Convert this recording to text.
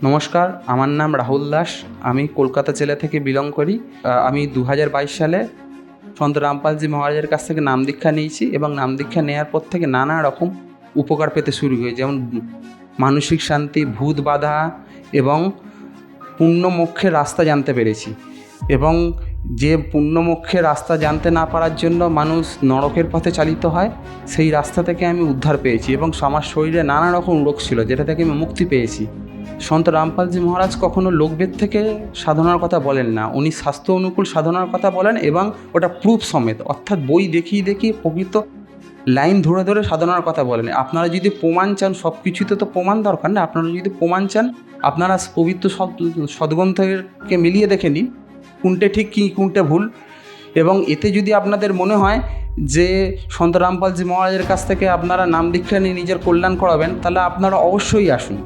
নমস্কার, আমার নাম রাহুল দাস। আমি কলকাতা জেলা থেকে বিলং করি। আমি 2022 সালে সন্ত রামপালজি মহারাজের কাছ থেকে নাম দীক্ষা নিয়েছি এবং নাম দীক্ষা নেওয়ার পর থেকে নানা রকম উপকার পেতে শুরু করি, যেমন মানসিক শান্তি, ভূত বাধা এবং পুণ্য মোক্ষের রাস্তা জানতে পেরেছি। এবং যে পুণ্য মোক্ষের রাস্তা জানতে না পারার জন্য মানুষ নরকের পথে চালিত হয়, সেই রাস্তা থেকে আমি উদ্ধার পেয়েছি এবং আমার শরীরে নানা রকম রোগ ছিল, যেটা থেকে আমি মুক্তি পেয়েছি। সন্ত রামপালজি মহারাজ কখনো লোকভেদ থেকে সাধনার কথা বলেন না, উনি স্বাস্থ্য অনুকূল সাধনার কথা বলেন এবং ওটা প্রুফ সমেত, অর্থাৎ বই দেখিয়ে দেখিয়ে প্রকৃত লাইন ধরে ধরে সাধনার কথা বলেন। আপনারা যদি প্রমাণ চান, সব কিছুতে তো প্রমাণ দরকার না, আপনারা যদি প্রমাণ চান আপনারা পবিত্র সদ্গ্রন্থকে মিলিয়ে দেখে নিন কোনটে ঠিক কী কোনটে ভুল। এবং এতে যদি আপনাদের মনে হয় যে সন্ত রামপালজি মহারাজের কাছ থেকে আপনারা নাম দীক্ষা নিয়ে নিজের কল্যাণ করাবেন, তাহলে আপনারা অবশ্যই আসুন।